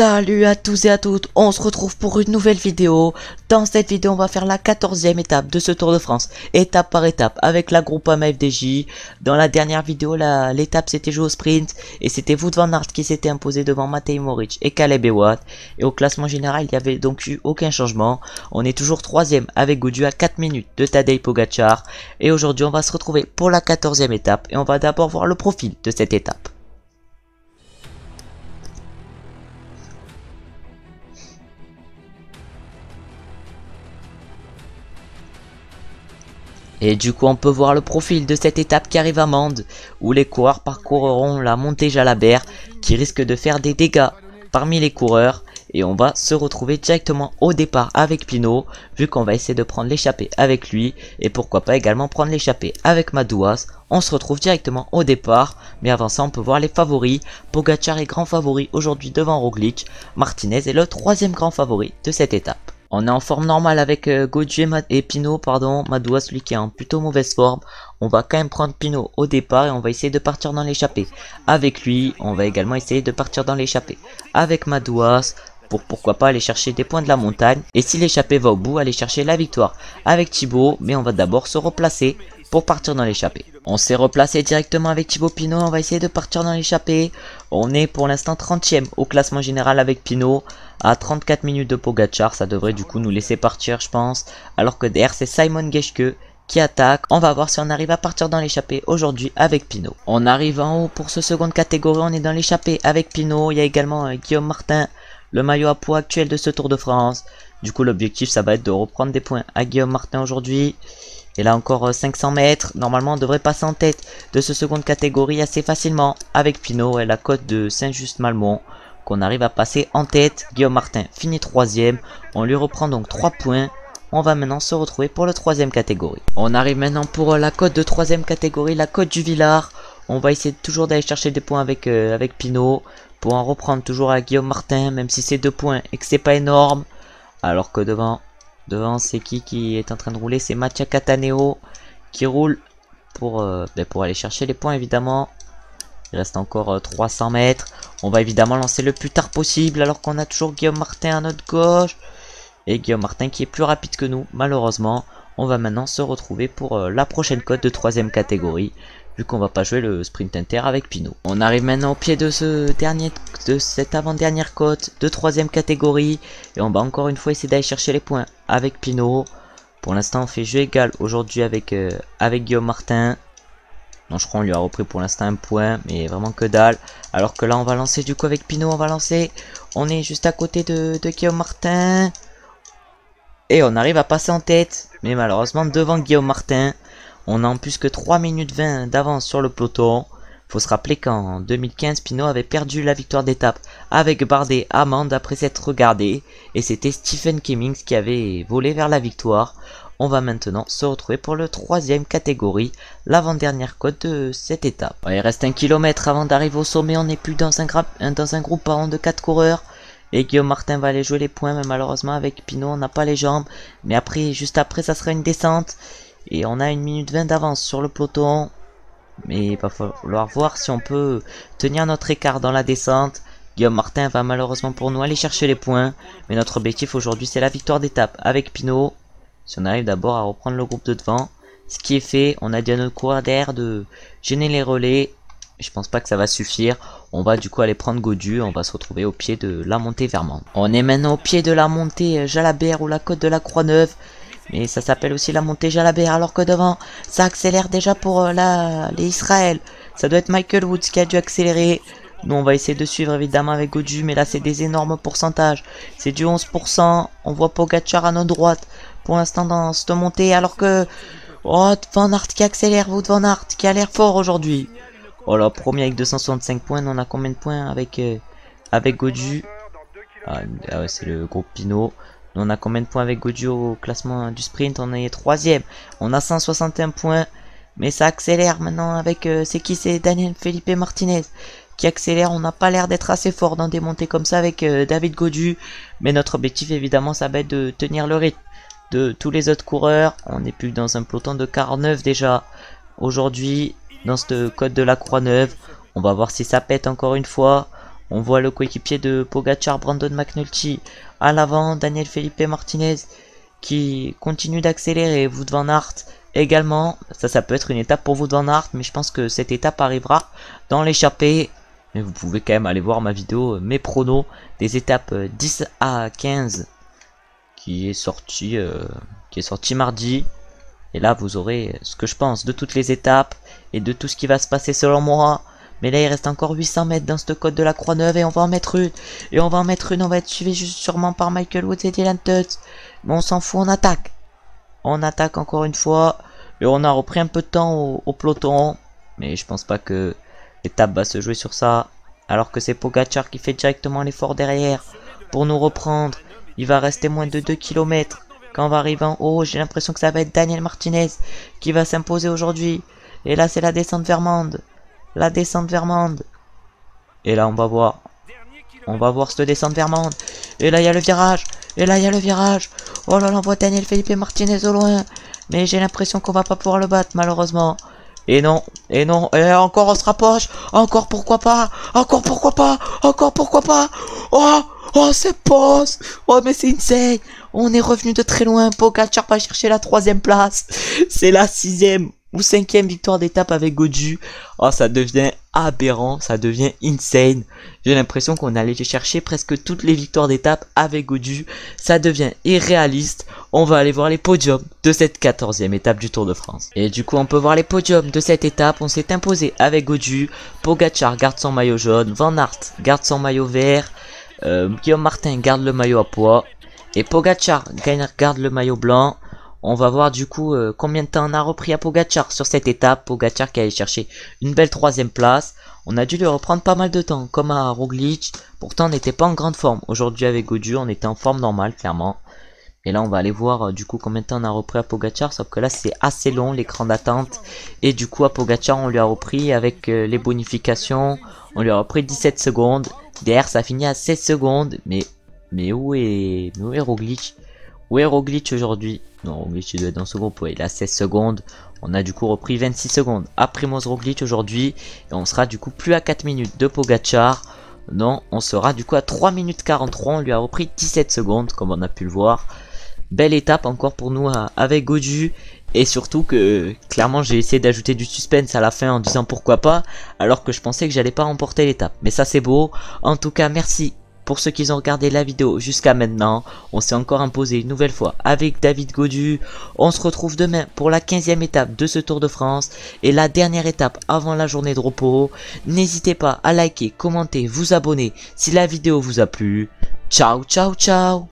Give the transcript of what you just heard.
Salut à tous et à toutes, on se retrouve pour une nouvelle vidéo. Dans cette vidéo on va faire la 14e étape de ce Tour de France, étape par étape avec la Groupama FDJ. Dans la dernière vidéo l'étape s'était jouée au sprint et c'était Wout van Aert qui s'était imposé devant Matej Mohoric et Caleb Ewan. Et au classement général il n'y avait donc eu aucun changement. On est toujours 3ème avec Gaudu à 4 minutes de Tadej Pogacar. Et aujourd'hui on va se retrouver pour la 14e étape et on va d'abord voir le profil de cette étape. Et du coup on peut voir le profil de cette étape qui arrive à Mende, où les coureurs parcourront la montée Jalabert, qui risque de faire des dégâts parmi les coureurs. Et on va se retrouver directement au départ avec Pinot, vu qu'on va essayer de prendre l'échappée avec lui. Et pourquoi pas également prendre l'échappée avec Madouas. On se retrouve directement au départ, mais avant ça on peut voir les favoris. Pogacar est grand favori aujourd'hui devant Roglic. Martinez est le 3ème grand favori de cette étape. On est en forme normale avec Gaudu et Pinot, pardon. Madouas, lui qui est en plutôt mauvaise forme. On va quand même prendre Pinot au départ et on va essayer de partir dans l'échappée avec lui. On va également essayer de partir dans l'échappée avec Madouas pour pourquoi pas aller chercher des points de la montagne. Et si l'échappée va au bout, aller chercher la victoire avec Thibaut. Mais on va d'abord se replacer pour partir dans l'échappée. On s'est replacé directement avec Thibaut Pinot, on va essayer de partir dans l'échappée. On est pour l'instant 30ème au classement général avec Pinot, à 34 minutes de Pogacar. Ça devrait du coup nous laisser partir je pense. Alors que derrière c'est Simon Geschke qui attaque. On va voir si on arrive à partir dans l'échappée aujourd'hui avec Pinot. On arrive en haut pour ce seconde catégorie, on est dans l'échappée avec Pinot. Il y a également Guillaume Martin, le maillot à poids actuel de ce Tour de France. Du coup l'objectif ça va être de reprendre des points à Guillaume Martin aujourd'hui. Et là encore 500 mètres, normalement on devrait passer en tête de ce seconde catégorie assez facilement avec Pinot et la côte de Saint-Just-Malmont qu'on arrive à passer en tête. Guillaume Martin finit 3ème, on lui reprend donc 3 points. On va maintenant se retrouver pour le 3ème catégorie. On arrive maintenant pour la côte de 3ème catégorie, la côte du Villard. On va essayer toujours d'aller chercher des points avec Pinot pour en reprendre toujours à Guillaume Martin, même si c'est 2 points et que c'est pas énorme. Alors que devant c'est qui est en train de rouler, c'est Mattia Cataneo qui roule pour aller chercher les points évidemment. Il reste encore 300 mètres. On va évidemment lancer le plus tard possible alors qu'on a toujours Guillaume Martin à notre gauche. Et Guillaume Martin qui est plus rapide que nous malheureusement. On va maintenant se retrouver pour la prochaine côte de 3ème catégorie, vu qu'on va pas jouer le sprint inter avec Pinot. On arrive maintenant au pied de cette avant-dernière côte de 3ème catégorie. Et on va encore une fois essayer d'aller chercher les points avec Pinot. Pour l'instant on fait jeu égal aujourd'hui avec Guillaume Martin. Non, je crois qu'on lui a repris pour l'instant un point, mais vraiment que dalle. Alors que là on va lancer du coup avec Pinot, on est juste à côté de Guillaume Martin. Et on arrive à passer en tête, mais malheureusement devant Guillaume Martin. On a en plus que 3 minutes 20 d'avance sur le peloton. Faut se rappeler qu'en 2015, Pinot avait perdu la victoire d'étape avec Bardet à Mende après s'être regardé. Et c'était Stephen Cummings qui avait volé vers la victoire. On va maintenant se retrouver pour le 3ème catégorie, l'avant-dernière côte de cette étape. Il reste 1 kilomètre avant d'arriver au sommet, on n'est plus dans un groupe par an de 4 coureurs. Et Guillaume Martin va aller jouer les points, mais malheureusement avec Pinot on n'a pas les jambes. Mais après, juste après ça sera une descente. Et on a 1 minute 20 d'avance sur le peloton. Mais il va falloir voir si on peut tenir notre écart dans la descente. Guillaume Martin va malheureusement pour nous aller chercher les points. Mais notre objectif aujourd'hui c'est la victoire d'étape avec Pinot. Si on arrive d'abord à reprendre le groupe de devant. Ce qui est fait, on a dit à notre coureur derrière de gêner les relais. Je pense pas que ça va suffire. On va du coup aller prendre Gaudu. On va se retrouver au pied de la montée vers Mende. On est maintenant au pied de la montée Jalabert ou la côte de la Croix-Neuve. Mais ça s'appelle aussi la montée Jalabert, alors que devant, ça accélère déjà pour les Israël. Ça doit être Michael Woods qui a dû accélérer. Nous, on va essayer de suivre évidemment avec Gaudu, mais là, c'est des énormes pourcentages. C'est du 11%. On voit Pogacar à notre droite pour l'instant dans cette montée, alors que Van Aert qui accélère, Wout van Aert qui a l'air fort aujourd'hui. Oh là, premier avec 265 points. On a combien de points avec Gaudu? Ah ouais, c'est le groupe Pinot. On a combien de points avec Gaudu au classement du sprint? On est 3ème. On a 161 points. Mais ça accélère maintenant avec... c'est Daniel Felipe Martinez qui accélère. On n'a pas l'air d'être assez fort dans des montées comme ça avec David Gaudu. Mais notre objectif évidemment ça va être de tenir le rythme de tous les autres coureurs. On n'est plus dans un peloton de 49 déjà. Aujourd'hui, dans cette côte de la Croix-Neuve. On va voir si ça pète encore une fois. On voit le coéquipier de Pogacar, Brandon McNulty à l'avant, Daniel Felipe Martinez qui continue d'accélérer, Wout van Aert également. Ça peut être une étape pour Wout van Aert, mais je pense que cette étape arrivera dans l'échappée. Mais vous pouvez quand même aller voir ma vidéo, mes pronos des étapes 10 à 15 qui est sorti mardi. Et là vous aurez ce que je pense de toutes les étapes et de tout ce qui va se passer selon moi. Mais là il reste encore 800 mètres dans ce code de la Croix-Neuve et on va en mettre une. Et on va être suivi juste sûrement par Michael Woods et Dylan Teuns. Mais on s'en fout, on attaque. On attaque encore une fois. Et on a repris un peu de temps au peloton. Mais je pense pas que l'étape va se jouer sur ça. Alors que c'est Pogacar qui fait directement l'effort derrière pour nous reprendre. Il va rester moins de 2 km. Quand on va arriver en haut, j'ai l'impression que ça va être Daniel Martinez qui va s'imposer aujourd'hui. Et là c'est la descente vers Mende. La descente vers Mende. Et là on va voir. On va voir cette descente vers Mende. Et là il y a le virage. Et là il y a le virage. Oh là là, on voit Daniel Felipe Martinez au loin. Mais j'ai l'impression qu'on va pas pouvoir le battre malheureusement. Et non, et encore on se rapproche. Encore pourquoi pas. Encore pourquoi pas. Encore pourquoi pas. Oh c'est pause. Oh mais c'est insane. On est revenu de très loin. Pogacar va chercher la 3e place. C'est la 6e ou 5e victoire d'étape avec Gaudu. Oh ça devient aberrant, ça devient insane. J'ai l'impression qu'on allait chercher presque toutes les victoires d'étape avec Gaudu. Ça devient irréaliste. On va aller voir les podiums de cette 14e étape du Tour de France. Et du coup on peut voir les podiums de cette étape. On s'est imposé avec Gaudu. Pogacar garde son maillot jaune. Van Aert garde son maillot vert. Guillaume Martin garde le maillot à pois. Et Pogacar garde le maillot blanc. On va voir du coup combien de temps on a repris à Pogacar sur cette étape. Pogacar qui allait chercher une belle 3e place. On a dû lui reprendre pas mal de temps comme à Roglic. Pourtant on n'était pas en grande forme. Aujourd'hui avec Gaudu on était en forme normale clairement. Et là on va aller voir du coup combien de temps on a repris à Pogacar. Sauf que là c'est assez long l'écran d'attente. Et du coup à Pogacar on lui a repris avec les bonifications. On lui a repris 17 secondes. Derrière ça finit à 16 secondes. Mais où est Roglic? Où est Roglic aujourd'hui? Non, Roglic il doit être dans ce groupe, ouais, il a 16 secondes. On a du coup repris 26 secondes à Primoz Roglic aujourd'hui. Et on sera du coup plus à 4 minutes de Pogacar. Non, on sera du coup à 3 minutes 43. On lui a repris 17 secondes comme on a pu le voir. Belle étape encore pour nous avec Gaudu. Et surtout que clairement j'ai essayé d'ajouter du suspense à la fin en disant pourquoi pas. Alors que je pensais que j'allais pas remporter l'étape. Mais ça c'est beau. En tout cas merci pour ceux qui ont regardé la vidéo jusqu'à maintenant. On s'est encore imposé une nouvelle fois avec David Gaudu. On se retrouve demain pour la 15e étape de ce Tour de France. Et la dernière étape avant la journée de repos. N'hésitez pas à liker, commenter, vous abonner si la vidéo vous a plu. Ciao, ciao, ciao.